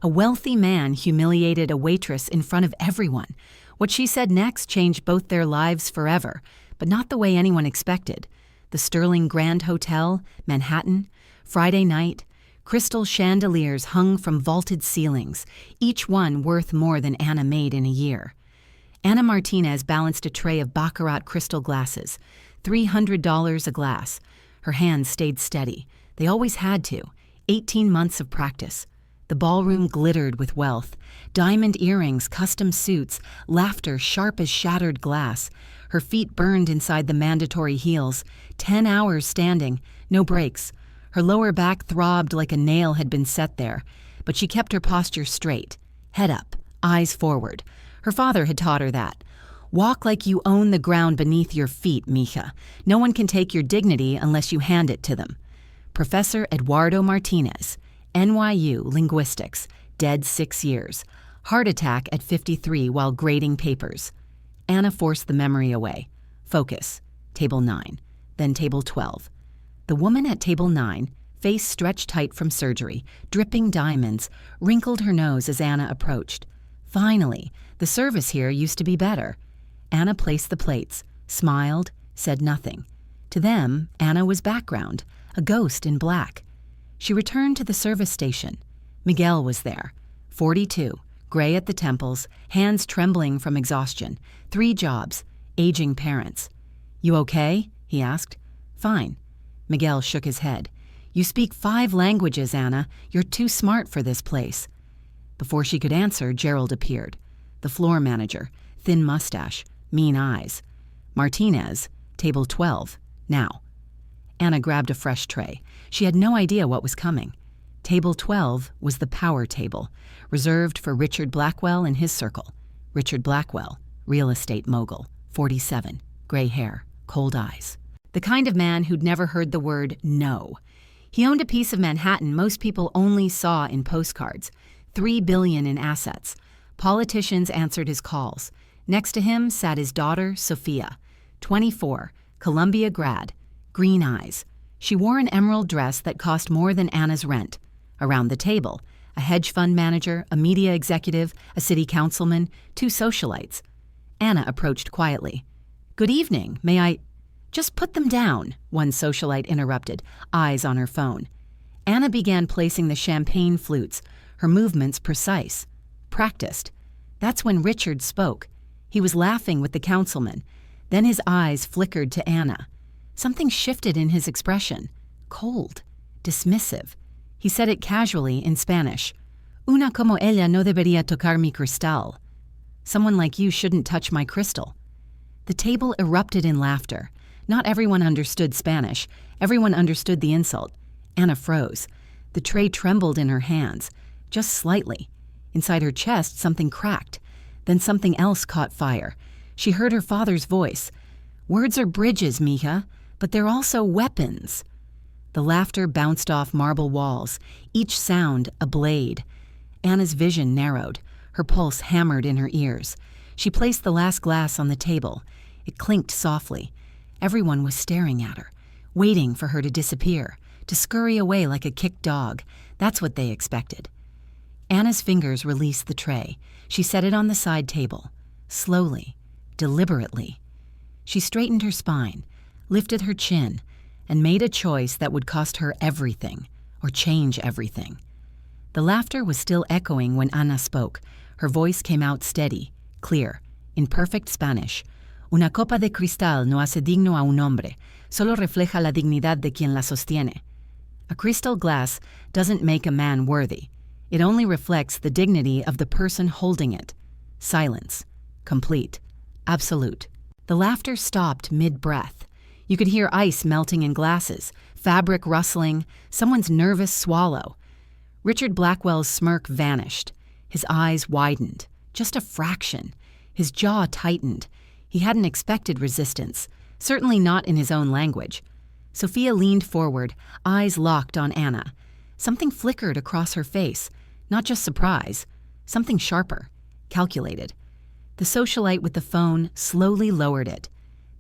A wealthy man humiliated a waitress in front of everyone. What she said next changed both their lives forever, but not the way anyone expected. The Sterling Grand Hotel, Manhattan, Friday night, crystal chandeliers hung from vaulted ceilings, each one worth more than Anna made in a year. Anna Martinez balanced a tray of baccarat crystal glasses, $300 a glass. Her hands stayed steady. They always had to. 18 months of practice. The ballroom glittered with wealth. Diamond earrings, custom suits, laughter sharp as shattered glass. Her feet burned inside the mandatory heels. 10 hours standing, no breaks. Her lower back throbbed like a nail had been set there, but she kept her posture straight. Head up, eyes forward. Her father had taught her that. Walk like you own the ground beneath your feet, mija. No one can take your dignity unless you hand it to them. Professor Eduardo Martinez, NYU Linguistics, dead 6 years. Heart attack at 53 while grading papers. Anna forced the memory away. Focus. Table 9. Then table 12. The woman at table 9, face stretched tight from surgery, dripping diamonds, wrinkled her nose as Anna approached. Finally, the service here used to be better. Anna placed the plates, smiled, said nothing. To them, Anna was background, a ghost in black. She returned to the service station. Miguel was there, 42, gray at the temples, hands trembling from exhaustion, 3 jobs, aging parents. "You okay?" he asked. "Fine." Miguel shook his head. "You speak 5 languages, Anna. You're too smart for this place." Before she could answer, Gerald appeared. The floor manager, thin mustache, mean eyes. Martinez, table 12, now. Anna grabbed a fresh tray. She had no idea what was coming. Table 12 was the power table, reserved for Richard Blackwell and his circle. Richard Blackwell, real estate mogul, 47, gray hair, cold eyes. The kind of man who'd never heard the word no. He owned a piece of Manhattan most people only saw in postcards, $3 billion in assets. Politicians answered his calls. Next to him sat his daughter, Sophia, 24, Columbia grad, green eyes. She wore an emerald dress that cost more than Anna's rent. Around the table, a hedge fund manager, a media executive, a city councilman, 2 socialites. Anna approached quietly. "Good evening, may I—" "Just put them down," one socialite interrupted, eyes on her phone. Anna began placing the champagne flutes, her movements precise. Practiced. That's when Richard spoke. He was laughing with the councilman. Then his eyes flickered to Anna. Something shifted in his expression. Cold. Dismissive. He said it casually in Spanish. "Una como ella no debería tocar mi cristal." "Someone like you shouldn't touch my crystal." The table erupted in laughter. Not everyone understood Spanish. Everyone understood the insult. Anna froze. The tray trembled in her hands, just slightly. Inside her chest, something cracked. Then something else caught fire. She heard her father's voice. "Words are bridges, mija, but they're also weapons." The laughter bounced off marble walls, each sound a blade. Anna's vision narrowed. Her pulse hammered in her ears. She placed the last glass on the table. It clinked softly. Everyone was staring at her, waiting for her to disappear, to scurry away like a kicked dog. That's what they expected. Anna's fingers released the tray. She set it on the side table, slowly, deliberately. She straightened her spine, lifted her chin, and made a choice that would cost her everything, or change everything. The laughter was still echoing when Anna spoke. Her voice came out steady, clear, in perfect Spanish. "Una copa de cristal no hace digno a un hombre, solo refleja la dignidad de quien la sostiene." A crystal glass doesn't make a man worthy. It only reflects the dignity of the person holding it. Silence. Complete. Absolute. The laughter stopped mid-breath. You could hear ice melting in glasses, fabric rustling, someone's nervous swallow. Richard Blackwell's smirk vanished. His eyes widened, just a fraction. His jaw tightened. He hadn't expected resistance, certainly not in his own language. Sophia leaned forward, eyes locked on Anna. Something flickered across her face, not just surprise, something sharper, calculated. The socialite with the phone slowly lowered it.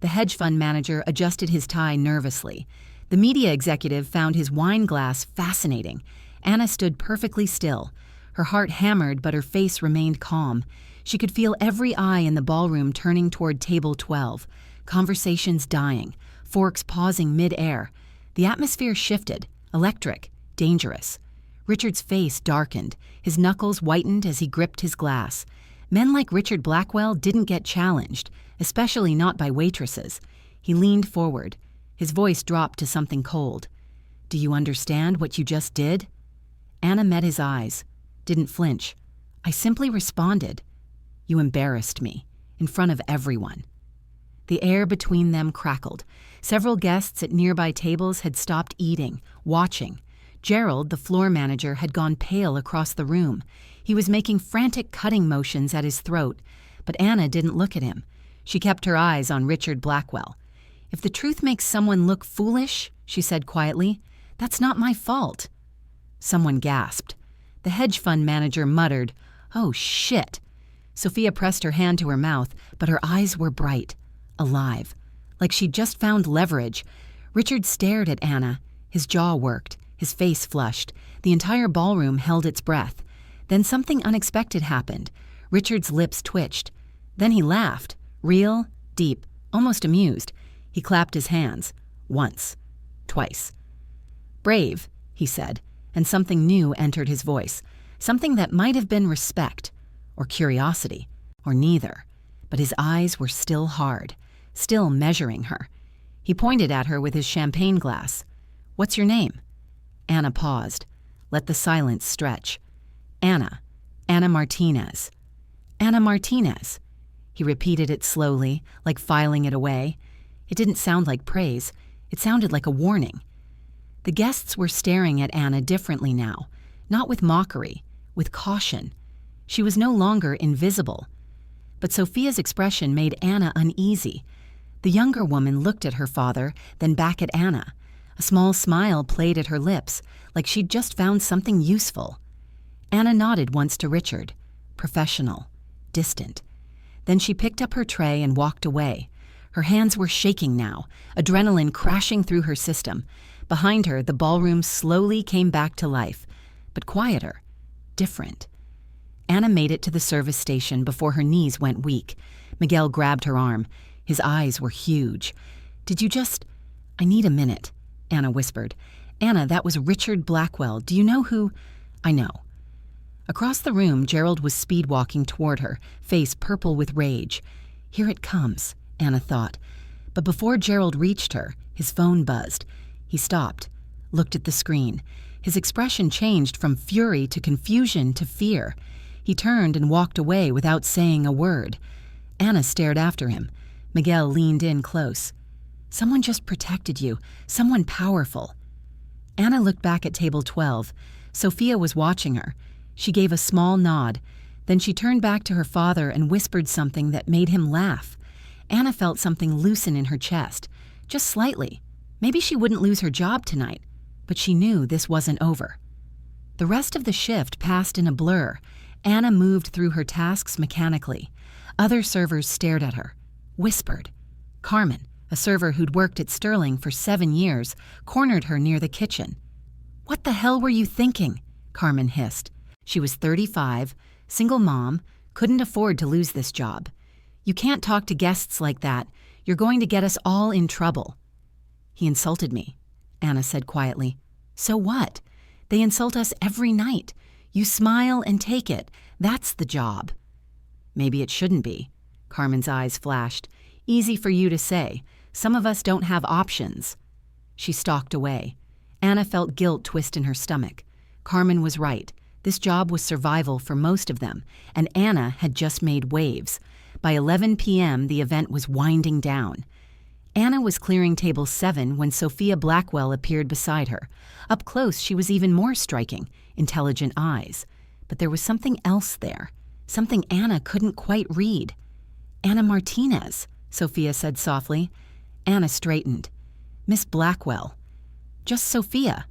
The hedge fund manager adjusted his tie nervously. The media executive found his wine glass fascinating. Anna stood perfectly still. Her heart hammered, but her face remained calm. She could feel every eye in the ballroom turning toward table 12, conversations dying, forks pausing mid-air. The atmosphere shifted, electric, dangerous. Richard's face darkened, his knuckles whitened as he gripped his glass. Men like Richard Blackwell didn't get challenged, especially not by waitresses. He leaned forward. His voice dropped to something cold. "Do you understand what you just did?" Anna met his eyes, didn't flinch. "I simply responded. You embarrassed me, in front of everyone." The air between them crackled. Several guests at nearby tables had stopped eating, watching. Gerald, the floor manager, had gone pale across the room. He was making frantic cutting motions at his throat, but Anna didn't look at him. She kept her eyes on Richard Blackwell. "If the truth makes someone look foolish," she said quietly, "that's not my fault." Someone gasped. The hedge fund manager muttered, "Oh, shit." Sophia pressed her hand to her mouth, but her eyes were bright, alive, like she'd just found leverage. Richard stared at Anna. His jaw worked, his face flushed. The entire ballroom held its breath. Then something unexpected happened. Richard's lips twitched. Then he laughed, real, deep, almost amused. He clapped his hands. Once. Twice. "Brave," he said, and something new entered his voice. Something that might have been respect, or curiosity, or neither. But his eyes were still hard, still measuring her. He pointed at her with his champagne glass. "What's your name?" Anna paused. Let the silence stretch. "Anna. Anna Martinez." "Anna Martinez." He repeated it slowly, like filing it away. It didn't sound like praise. It sounded like a warning. The guests were staring at Anna differently now, not with mockery, with caution. She was no longer invisible. But Sophia's expression made Anna uneasy. The younger woman looked at her father, then back at Anna. A small smile played at her lips, like she'd just found something useful. Anna nodded once to Richard, professional, distant. Then she picked up her tray and walked away. Her hands were shaking now, adrenaline crashing through her system. Behind her, the ballroom slowly came back to life, but quieter, different. Anna made it to the service station before her knees went weak. Miguel grabbed her arm. His eyes were huge. "Did you just—" "I need a minute," Anna whispered. "Anna, that was Richard Blackwell. Do you know who—" "I know." Across the room, Gerald was speed-walking toward her, face purple with rage. Here it comes, Anna thought. But before Gerald reached her, his phone buzzed. He stopped, looked at the screen. His expression changed from fury to confusion to fear. He turned and walked away without saying a word. Anna stared after him. Miguel leaned in close. "Someone just protected you. Someone powerful." Anna looked back at table 12. Sophia was watching her. She gave a small nod. Then she turned back to her father and whispered something that made him laugh. Anna felt something loosen in her chest, just slightly. Maybe she wouldn't lose her job tonight, but she knew this wasn't over. The rest of the shift passed in a blur. Anna moved through her tasks mechanically. Other servers stared at her, whispered. Carmen, a server who'd worked at Sterling for 7 years, cornered her near the kitchen. "What the hell were you thinking?" Carmen hissed. She was 35, single mom, couldn't afford to lose this job. "You can't talk to guests like that. You're going to get us all in trouble." "He insulted me," Anna said quietly. "So what? They insult us every night. You smile and take it. That's the job." "Maybe it shouldn't be." Carmen's eyes flashed. "Easy for you to say. Some of us don't have options." She stalked away. Anna felt guilt twist in her stomach. Carmen was right. This job was survival for most of them, and Anna had just made waves. By 11 p.m., the event was winding down. Anna was clearing table 7 when Sophia Blackwell appeared beside her. Up close, she was even more striking, intelligent eyes. But there was something else there, something Anna couldn't quite read. "Anna Martinez," Sophia said softly. Anna straightened. "Miss Blackwell." "Just Sophia."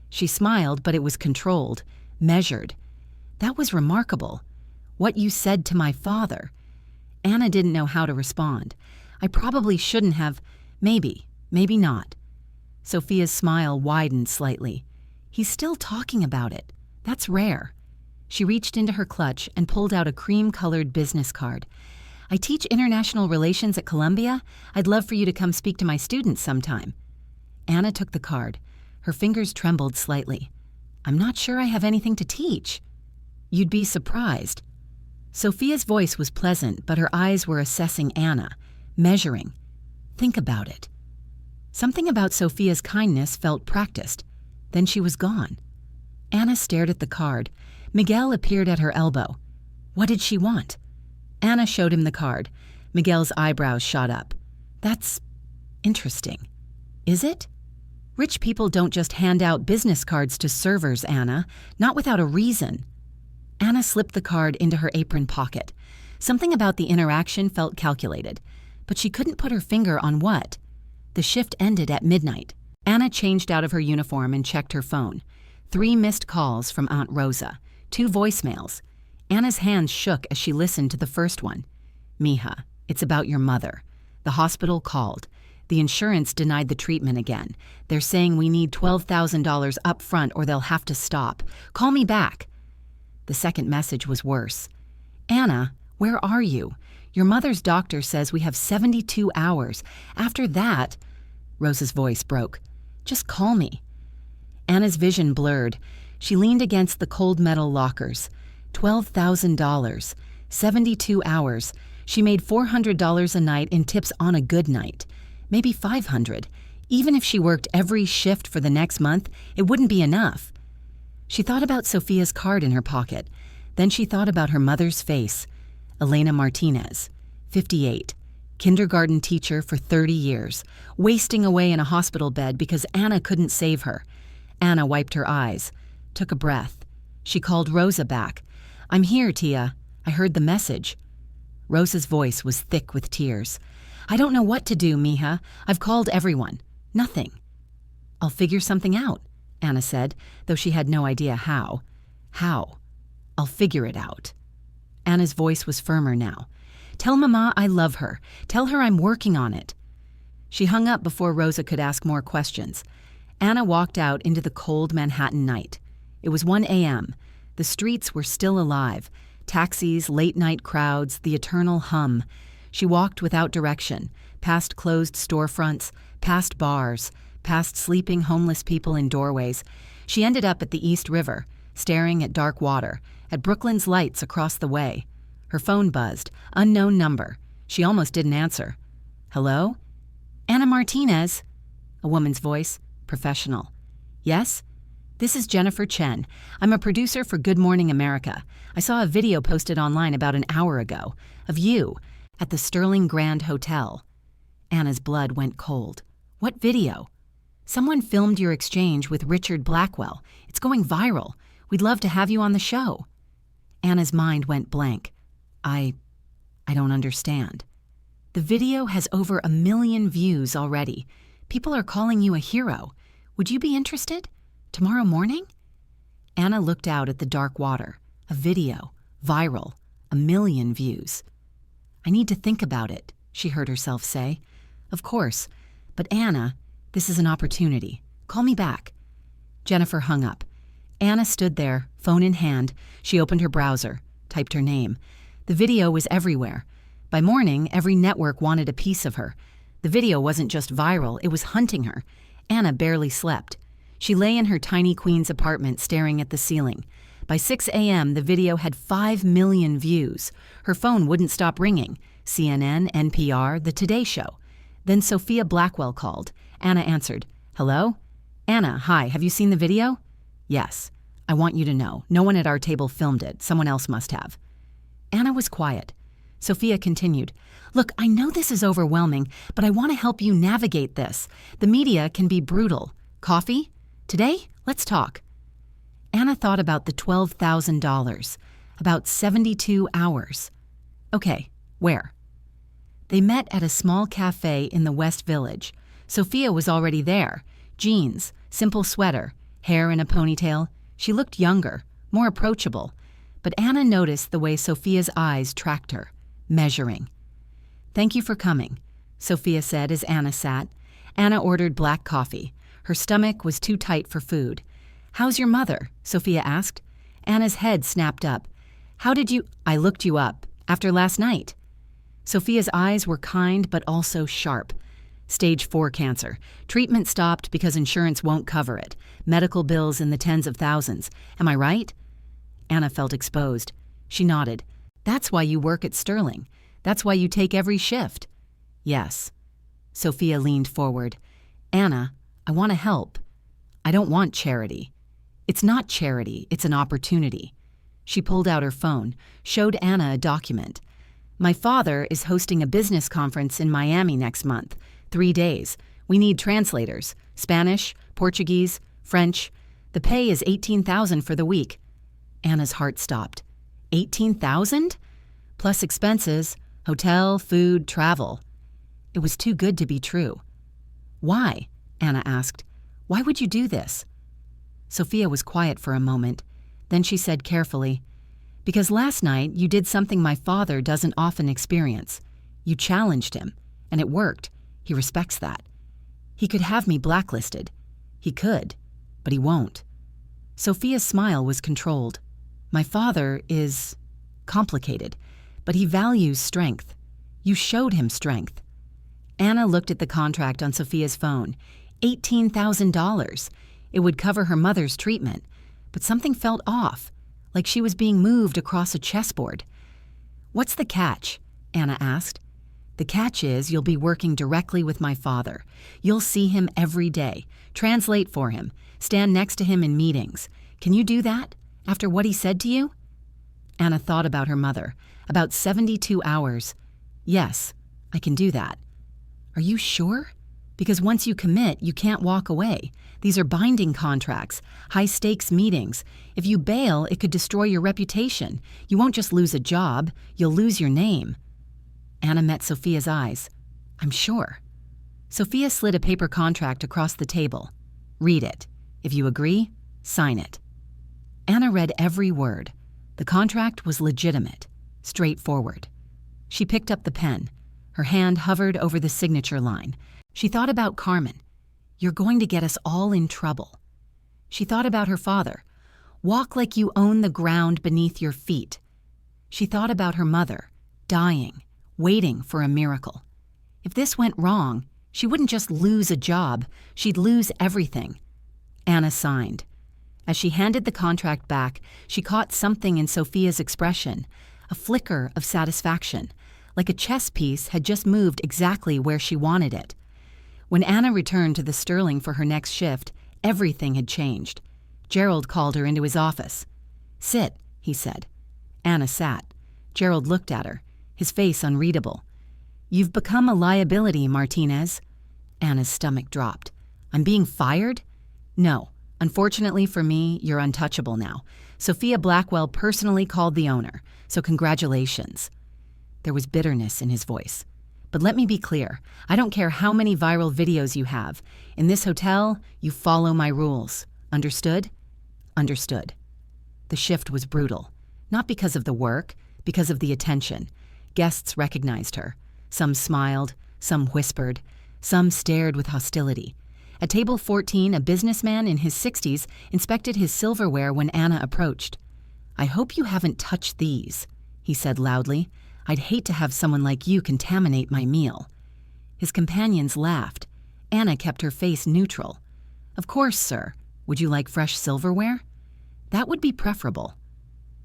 She smiled, but it was controlled, measured. "That was remarkable. What you said to my father." Anna didn't know how to respond. "I probably shouldn't have. Maybe not." Sophia's smile widened slightly. "He's still talking about it. That's rare." She reached into her clutch and pulled out a cream-colored business card. "I teach international relations at Columbia. I'd love for you to come speak to my students sometime." Anna took the card. Her fingers trembled slightly. "I'm not sure I have anything to teach." "You'd be surprised." Sophia's voice was pleasant, but her eyes were assessing Anna, measuring. "Think about it." Something about Sophia's kindness felt practiced. Then she was gone. Anna stared at the card. Miguel appeared at her elbow. What did she want? Anna showed him the card. Miguel's eyebrows shot up. "That's interesting." "Is it?" "Rich people don't just hand out business cards to servers, Anna, not without a reason." Anna slipped the card into her apron pocket. Something about the interaction felt calculated, but she couldn't put her finger on what. The shift ended at midnight. Anna changed out of her uniform and checked her phone. 3 missed calls from Aunt Rosa, 2 voicemails. Anna's hands shook as she listened to the first one. "Mija, it's about your mother. The hospital called. The insurance denied the treatment again. They're saying we need $12,000 up front or they'll have to stop. Call me back." The second message was worse. "Anna, where are you? Your mother's doctor says we have 72 hours. After that..." Rosa's voice broke. "Just call me." Anna's vision blurred. She leaned against the cold metal lockers. $12,000. 72 hours. She made $400 a night in tips on a good night. Maybe 500. Even if she worked every shift for the next month, it wouldn't be enough. She thought about Sophia's card in her pocket. Then she thought about her mother's face. Elena Martinez, 58, kindergarten teacher for 30 years, wasting away in a hospital bed because Anna couldn't save her. Anna wiped her eyes, took a breath. She called Rosa back. "I'm here, Tia. I heard the message." Rosa's voice was thick with tears. "I don't know what to do, Mija. I've called everyone. Nothing." "I'll figure something out," Anna said, though she had no idea how. "How?" "I'll figure it out." Anna's voice was firmer now. "Tell Mama I love her. Tell her I'm working on it." She hung up before Rosa could ask more questions. Anna walked out into the cold Manhattan night. It was 1 a.m. The streets were still alive. Taxis, late-night crowds, the eternal hum. She walked without direction, past closed storefronts, past bars, past sleeping homeless people in doorways. She ended up at the East River, staring at dark water, at Brooklyn's lights across the way. Her phone buzzed. Unknown number. She almost didn't answer. "Hello?" "Anna Martinez." A woman's voice, professional. "Yes?" "This is Jennifer Chen. I'm a producer for Good Morning America. I saw a video posted online about an hour ago of you at the Sterling Grand Hotel." Anna's blood went cold. "What video?" "Someone filmed your exchange with Richard Blackwell. It's going viral. We'd love to have you on the show." Anna's mind went blank. I don't understand." "The video has over 1 million views already. People are calling you a hero. Would you be interested? Tomorrow morning?" Anna looked out at the dark water. A video. Viral. 1 million views. "I need to think about it," she heard herself say. "Of course. But Anna, this is an opportunity. Call me back." Jennifer hung up. Anna stood there, phone in hand. She opened her browser, typed her name. The video was everywhere. By morning, every network wanted a piece of her. The video wasn't just viral, it was hunting her. Anna barely slept. She lay in her tiny Queens apartment staring at the ceiling. By 6 a.m., the video had 5 million views. Her phone wouldn't stop ringing. CNN, NPR, The Today Show. Then Sophia Blackwell called. Anna answered. "Hello?" "Anna, hi, have you seen the video?" "Yes. I want you to know, no one at our table filmed it. Someone else must have." Anna was quiet. Sophia continued. "Look, I know this is overwhelming, but I want to help you navigate this. The media can be brutal. Coffee? Today? Let's talk." Anna thought about the $12,000. About 72 hours. "Okay, where?" They met at a small cafe in the West Village. Sophia was already there. Jeans, simple sweater, hair in a ponytail. She looked younger, more approachable. But Anna noticed the way Sophia's eyes tracked her, measuring. "Thank you for coming," Sophia said as Anna sat. Anna ordered black coffee. Her stomach was too tight for food. "How's your mother?" Sophia asked. Anna's head snapped up. How did you— I looked you up. After last night. Sophia's eyes were kind but also sharp. Stage 4 cancer. Treatment stopped because insurance won't cover it. Medical bills in the tens of thousands. Am I right? Anna felt exposed. She nodded. That's why you work at Sterling. That's why you take every shift. Yes. Sophia leaned forward. Anna, I want to help. I don't want charity. It's not charity, it's an opportunity. She pulled out her phone, showed Anna a document. My father is hosting a business conference in Miami next month. 3 days. We need translators. Spanish, Portuguese, French. The pay is $18,000 for the week. Anna's heart stopped. $18,000? Plus expenses, hotel, food, travel. It was too good to be true. Why? Anna asked. Why would you do this? Sophia was quiet for a moment. Then she said carefully, because last night you did something my father doesn't often experience. You challenged him, and it worked. He respects that. He could have me blacklisted. He could, but he won't. Sophia's smile was controlled. My father is complicated, but he values strength. You showed him strength. Anna looked at the contract on Sophia's phone. $18,000. It would cover her mother's treatment, but something felt off, like she was being moved across a chessboard. What's the catch? Anna asked. The catch is you'll be working directly with my father. You'll see him every day, translate for him, stand next to him in meetings. Can you do that, after what he said to you? Anna thought about her mother. About 72 hours. Yes, I can do that. Are you sure? Because once you commit, you can't walk away. These are binding contracts, high-stakes meetings. If you bail, it could destroy your reputation. You won't just lose a job, you'll lose your name. Anna met Sophia's eyes. I'm sure. Sophia slid a paper contract across the table. Read it. If you agree, sign it. Anna read every word. The contract was legitimate, straightforward. She picked up the pen. Her hand hovered over the signature line. She thought about Carmen. You're going to get us all in trouble. She thought about her father. Walk like you own the ground beneath your feet. She thought about her mother, dying, waiting for a miracle. If this went wrong, she wouldn't just lose a job, she'd lose everything. Anna signed. As she handed the contract back, she caught something in Sophia's expression, a flicker of satisfaction, like a chess piece had just moved exactly where she wanted it. When Anna returned to the Sterling for her next shift, everything had changed. Gerald called her into his office. Sit, he said. Anna sat. Gerald looked at her, his face unreadable. You've become a liability, Martinez. Anna's stomach dropped. I'm being fired? No. Unfortunately for me, you're untouchable now. Sophia Blackwell personally called the owner, so congratulations. There was bitterness in his voice. But let me be clear, I don't care how many viral videos you have. In this hotel, you follow my rules. Understood? Understood. The shift was brutal. Not because of the work, because of the attention. Guests recognized her. Some smiled, some whispered, some stared with hostility. At table 14, a businessman in his 60s inspected his silverware when Anna approached. I hope you haven't touched these, he said loudly. I'd hate to have someone like you contaminate my meal. His companions laughed. Anna kept her face neutral. Of course, sir. Would you like fresh silverware? That would be preferable.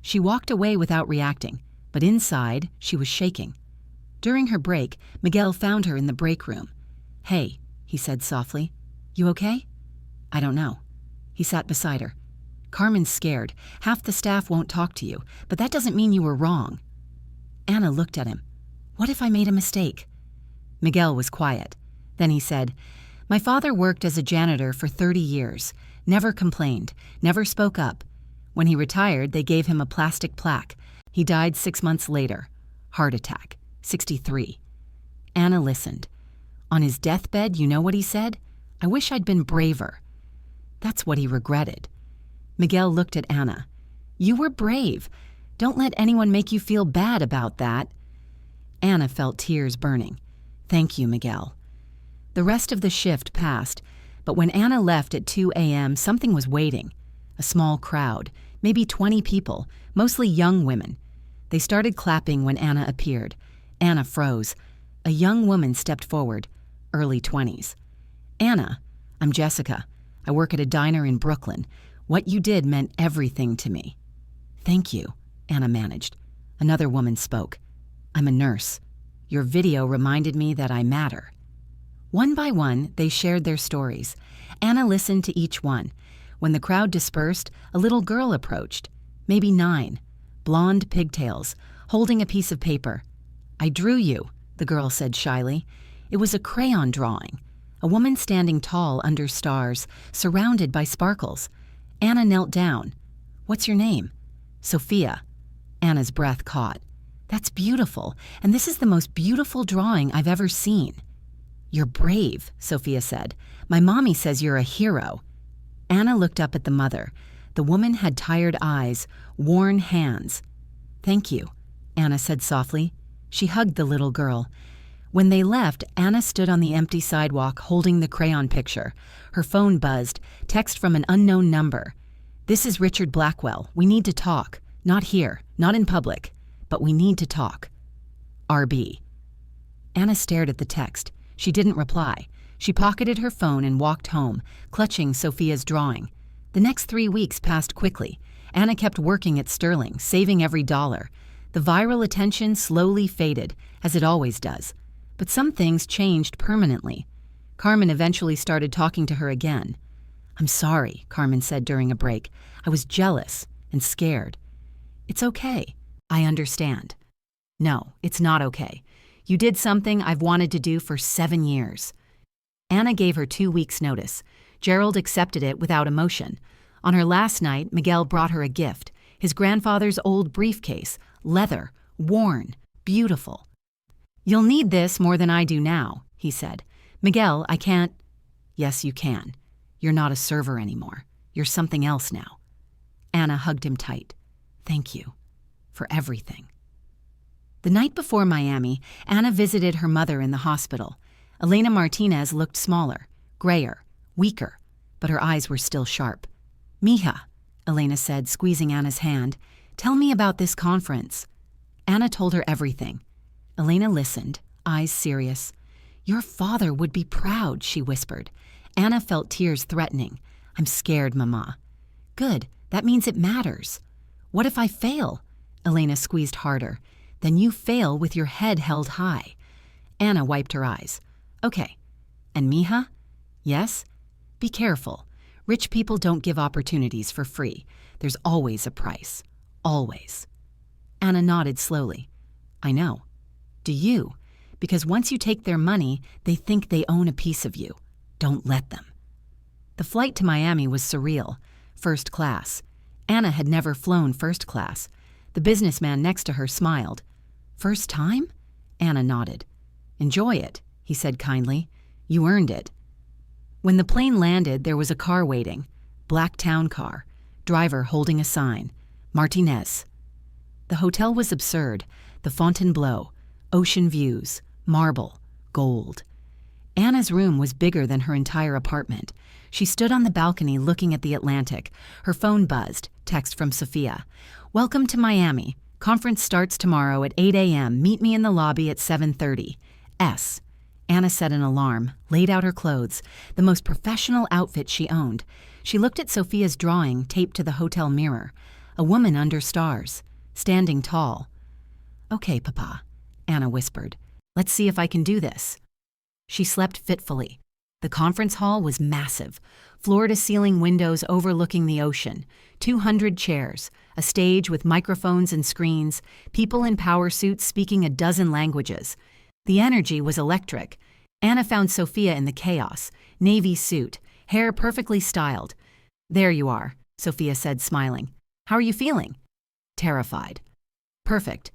She walked away without reacting, but inside she was shaking. During her break, Miguel found her in the break room. Hey, he said softly. You okay? I don't know. He sat beside her. Carmen's scared. Half the staff won't talk to you, but that doesn't mean you were wrong. Anna looked at him. What if I made a mistake? Miguel was quiet. Then he said, My father worked as a janitor for 30 years, never complained, never spoke up. When he retired, they gave him a plastic plaque. He died 6 months later. Heart attack. 63. Anna listened. On his deathbed, you know what he said? I wish I'd been braver. That's what he regretted. Miguel looked at Anna. You were brave. Don't let anyone make you feel bad about that. Anna felt tears burning. Thank you, Miguel. The rest of the shift passed, but when Anna left at 2 a.m., something was waiting. A small crowd, Maybe 20 people, mostly young women. They started clapping when Anna appeared. Anna froze. A young woman stepped forward, early 20s. Anna, I'm Jessica. I work at a diner in Brooklyn. What you did meant everything to me. Thank you, Anna managed. Another woman spoke. I'm a nurse. Your video reminded me that I matter. One by one, they shared their stories. Anna listened to each one. When the crowd dispersed, a little girl approached, maybe 9, blonde pigtails, holding a piece of paper. I drew you, the girl said shyly. It was a crayon drawing. A woman standing tall under stars, surrounded by sparkles. Anna knelt down. What's your name? Sophia. Anna's breath caught. That's beautiful, and this is the most beautiful drawing I've ever seen. You're brave, Sophia said. My mommy says you're a hero. Anna looked up at the mother. The woman had tired eyes, worn hands. Thank you, Anna said softly. She hugged the little girl. When they left, Anna stood on the empty sidewalk holding the crayon picture. Her phone buzzed, text from an unknown number. This is Richard Blackwell. We need to talk. Not here, not in public, but we need to talk. RB. Anna stared at the text. She didn't reply. She pocketed her phone and walked home, clutching Sophia's drawing. The next 3 weeks passed quickly. Anna kept working at Sterling, saving every dollar. The viral attention slowly faded, as it always does. But some things changed permanently. Carmen eventually started talking to her again. I'm sorry, Carmen said during a break. I was jealous and scared. It's okay. I understand. No, it's not okay. You did something I've wanted to do for 7 years. Anna gave her 2 weeks' notice. Gerald accepted it without emotion. On her last night, Miguel brought her a gift, his grandfather's old briefcase, leather, worn, beautiful. You'll need this more than I do now, he said. Miguel, I can't. Yes, you can. You're not a server anymore. You're something else now. Anna hugged him tight. Thank you for everything. The night before Miami, Anna visited her mother in the hospital. Elena Martinez looked smaller, grayer, weaker, but her eyes were still sharp. Mija, Elena said, squeezing Anna's hand, tell me about this conference. Anna told her everything. Elena listened, eyes serious. Your father would be proud, she whispered. Anna felt tears threatening. I'm scared, Mama. Good, that means it matters. What if I fail? Elena squeezed harder. Then you fail with your head held high. Anna wiped her eyes. Okay. And Mija? Yes? Be careful. Rich people don't give opportunities for free. There's always a price. Always. Anna nodded slowly. I know. Do you? Because once you take their money, they think they own a piece of you. Don't let them. The flight to Miami was surreal. First class. Anna had never flown first class. The businessman next to her smiled. First time? Anna nodded. Enjoy it, he said kindly. You earned it. When the plane landed, there was a car waiting. Black town car. Driver holding a sign. Martinez. The hotel was absurd. The Fontainebleau. Ocean views. Marble. Gold. Anna's room was bigger than her entire apartment. She stood on the balcony looking at the Atlantic. Her phone buzzed. Text from Sophia. Welcome to Miami. Conference starts tomorrow at 8 a.m. Meet me in the lobby at 7:30. S. Anna set an alarm, laid out her clothes, the most professional outfit she owned. She looked at Sophia's drawing taped to the hotel mirror. A woman under stars, standing tall. Okay, Papa, Anna whispered. Let's see if I can do this. She slept fitfully. The conference hall was massive. Floor-to-ceiling windows overlooking the ocean, 200 chairs, a stage with microphones and screens, people in power suits speaking a dozen languages. The energy was electric. Anna found Sophia in the chaos, navy suit, hair perfectly styled. There you are, Sophia said, smiling. How are you feeling? Terrified. Perfect.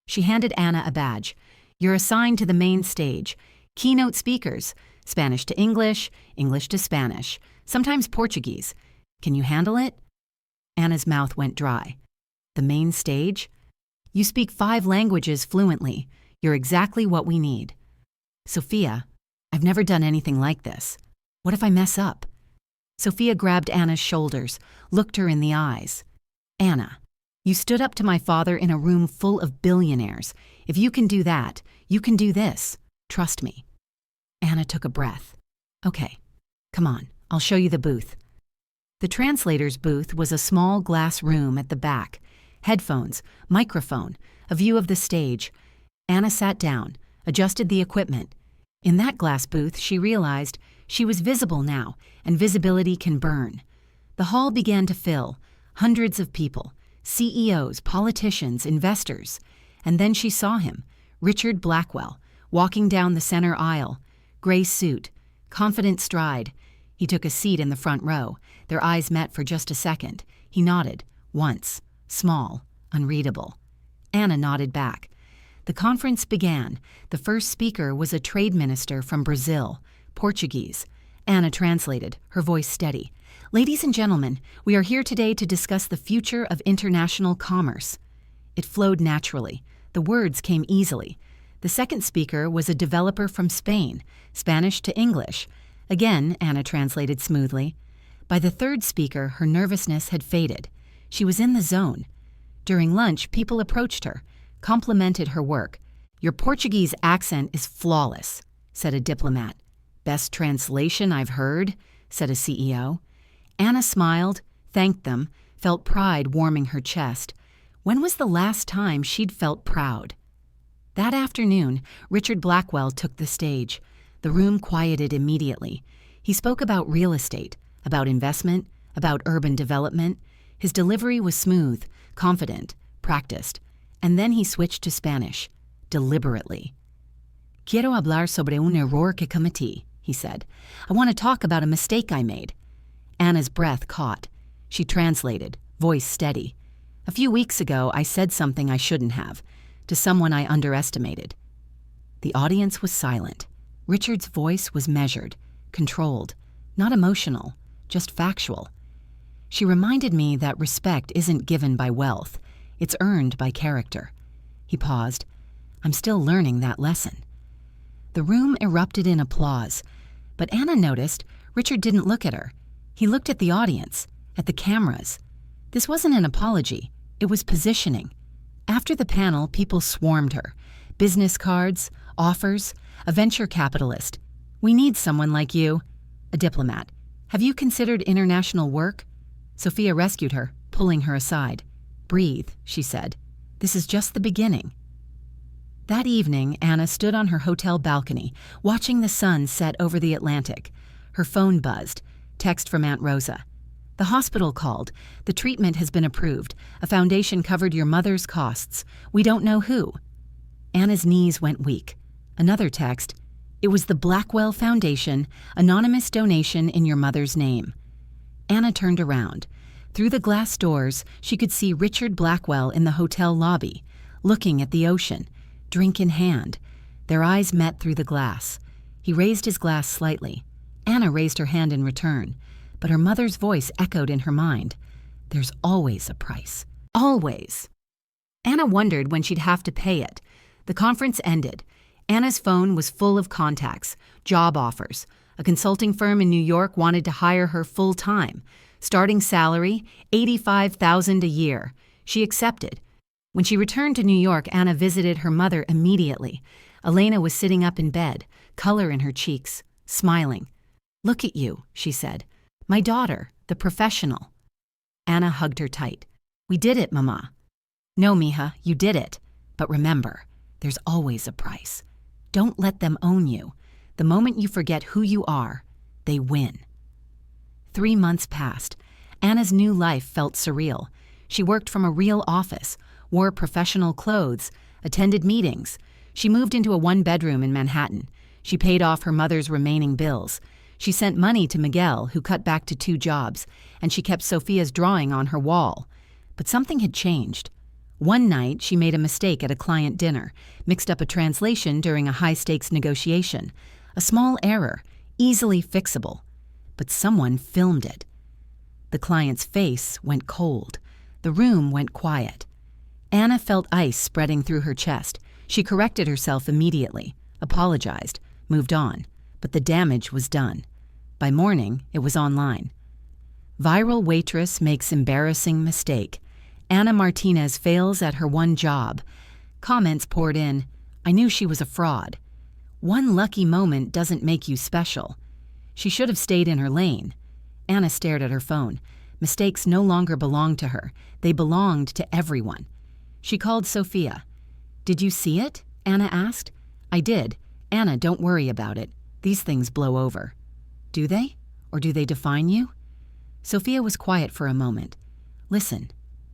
She handed Anna a badge. You're assigned to the main stage. Keynote speakers, Spanish to English, English to Spanish, sometimes Portuguese. Can you handle it? Anna's mouth went dry. The main stage? You speak 5 languages fluently. You're exactly what we need. Sophia, I've never done anything like this. What if I mess up? Sophia grabbed Anna's shoulders, looked her in the eyes. Anna, you stood up to my father in a room full of billionaires. If you can do that, you can do this. Trust me. Anna took a breath. Okay, come on, I'll show you the booth. The translator's booth was a small glass room at the back. Headphones, microphone, a view of the stage. Anna sat down, adjusted the equipment. In that glass booth, she realized she was visible now, and visibility can burn. The hall began to fill, hundreds of people, CEOs, politicians, investors. And then she saw him, Richard Blackwell, walking down the center aisle, gray suit, confident stride. He took a seat in the front row. Their eyes met for just a second. He nodded, once, small, unreadable. Anna nodded back. The conference began. The first speaker was a trade minister from Brazil, Portuguese. Anna translated, her voice steady. Ladies and gentlemen, we are here today to discuss the future of international commerce. It flowed naturally. The words came easily. The second speaker was a developer from Spain, Spanish to English. Again, Anna translated smoothly. By the third speaker, her nervousness had faded. She was in the zone. During lunch, people approached her, complimented her work. Your Portuguese accent is flawless, said a diplomat. Best translation I've heard, said a CEO. Anna smiled, thanked them, felt pride warming her chest. When was the last time she'd felt proud? That afternoon, Richard Blackwell took the stage. The room quieted immediately. He spoke about real estate, about investment, about urban development. His delivery was smooth, confident, practiced. And then he switched to Spanish, deliberately. Quiero hablar sobre un error que cometí, he said. I want to talk about a mistake I made. Anna's breath caught. She translated, voice steady. A few weeks ago, I said something I shouldn't have, to someone I underestimated. The audience was silent. Richard's voice was measured, controlled, not emotional, just factual. She reminded me that respect isn't given by wealth. It's earned by character. He paused. I'm still learning that lesson. The room erupted in applause, but Anna noticed Richard didn't look at her. He looked at the audience, at the cameras. This wasn't an apology. It was positioning. After the panel, people swarmed her. Business cards, offers, a venture capitalist. We need someone like you. A diplomat. Have you considered international work? Sophia rescued her, pulling her aside. Breathe, she said. This is just the beginning. That evening, Anna stood on her hotel balcony, watching the sun set over the Atlantic. Her phone buzzed. Text from Aunt Rosa. The hospital called. The treatment has been approved. A foundation covered your mother's costs. We don't know who. Anna's knees went weak. Another text. It was the Blackwell Foundation, anonymous donation in your mother's name. Anna turned around. Through the glass doors, she could see Richard Blackwell in the hotel lobby, looking at the ocean, drink in hand. Their eyes met through the glass. He raised his glass slightly. Anna raised her hand in return, but her mother's voice echoed in her mind. There's always a price. Always. Anna wondered when she'd have to pay it. The conference ended. Anna's phone was full of contacts, job offers. A consulting firm in New York wanted to hire her full-time. Starting salary, $85,000 a year. She accepted. When she returned to New York, Anna visited her mother immediately. Elena was sitting up in bed, color in her cheeks, smiling. Look at you, she said. My daughter, the professional. Anna hugged her tight. We did it, Mama. No, mija, you did it. But remember, there's always a price. Don't let them own you. The moment you forget who you are, they win. 3 months passed. Anna's new life felt surreal. She worked from a real office, wore professional clothes, attended meetings. She moved into a one-bedroom in Manhattan. She paid off her mother's remaining bills. She sent money to Miguel, who cut back to 2 jobs, and she kept Sophia's drawing on her wall. But something had changed. One night, she made a mistake at a client dinner, mixed up a translation during a high-stakes negotiation. A small error, easily fixable. But someone filmed it. The client's face went cold. The room went quiet. Anna felt ice spreading through her chest. She corrected herself immediately, apologized, moved on. But the damage was done. By morning, it was online. Viral waitress makes embarrassing mistake. Anna Martinez fails at her one job. Comments poured in. I knew she was a fraud. One lucky moment doesn't make you special. She should have stayed in her lane. Anna stared at her phone. Mistakes no longer belonged to her. They belonged to everyone. She called Sophia. Did you see it? Anna asked. I did. Anna, don't worry about it. These things blow over. Do they? Or do they define you? Sophia was quiet for a moment. Listen,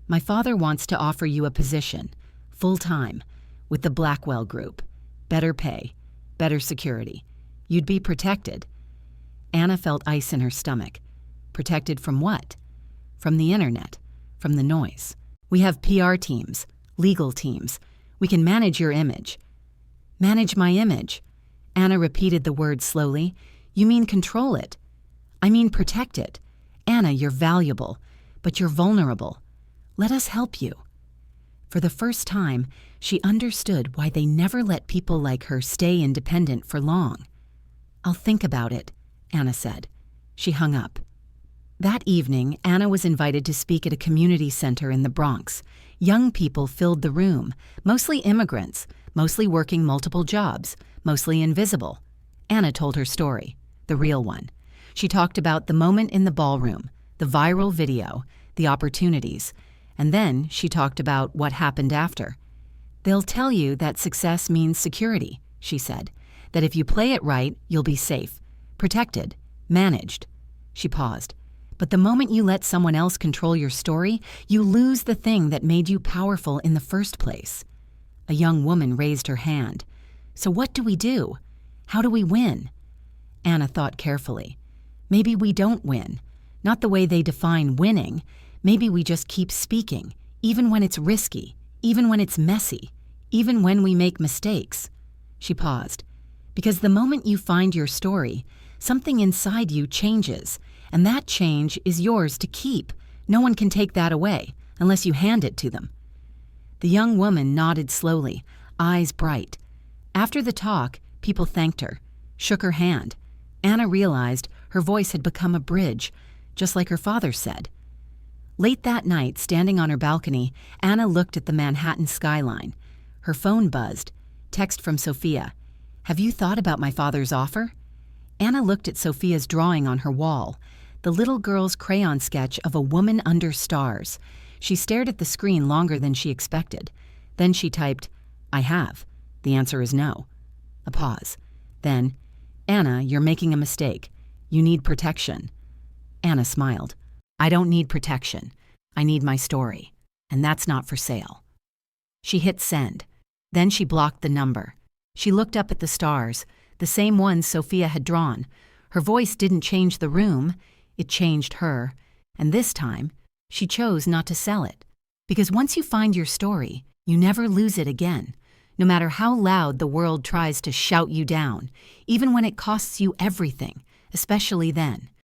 my father wants to offer you a position, full-time, with the Blackwell Group. Better pay, better security. You'd be protected. Anna felt ice in her stomach. Protected from what? From the internet, from the noise. We have PR teams, legal teams. We can manage your image. Manage my image. Anna repeated the word slowly. You mean control it. I mean protect it. Anna, you're valuable, but you're vulnerable. Let us help you. For the first time, she understood why they never let people like her stay independent for long. I'll think about it, Anna said. She hung up. That evening, Anna was invited to speak at a community center in the Bronx. Young people filled the room, mostly immigrants, mostly working multiple jobs, mostly invisible. Anna told her story, the real one. She talked about the moment in the ballroom, the viral video, the opportunities, and then she talked about what happened after. They'll tell you that success means security, she said, that if you play it right, you'll be safe, protected, managed. She paused. But the moment you let someone else control your story, you lose the thing that made you powerful in the first place. A young woman raised her hand. So what do we do? How do we win? Anna thought carefully. Maybe we don't win. Not the way they define winning. Maybe we just keep speaking, even when it's risky, even when it's messy, even when we make mistakes. She paused. Because the moment you find your story, something inside you changes, and that change is yours to keep. No one can take that away, unless you hand it to them. The young woman nodded slowly, eyes bright. After the talk, people thanked her, shook her hand. Anna realized her voice had become a bridge, just like her father said. Late that night, standing on her balcony, Anna looked at the Manhattan skyline. Her phone buzzed. Text from Sophia. Have you thought about my father's offer? Anna looked at Sophia's drawing on her wall, the little girl's crayon sketch of a woman under stars. She stared at the screen longer than she expected. Then she typed, I have. The answer is no. A pause. Then, Anna, you're making a mistake. You need protection. Anna smiled. I don't need protection. I need my story. And that's not for sale. She hit send. Then she blocked the number. She looked up at the stars, the same ones Sophia had drawn. Her voice didn't change the room. It changed her. And this time, she chose not to sell it. Because once you find your story, you never lose it again. No matter how loud the world tries to shout you down, even when it costs you everything, especially then.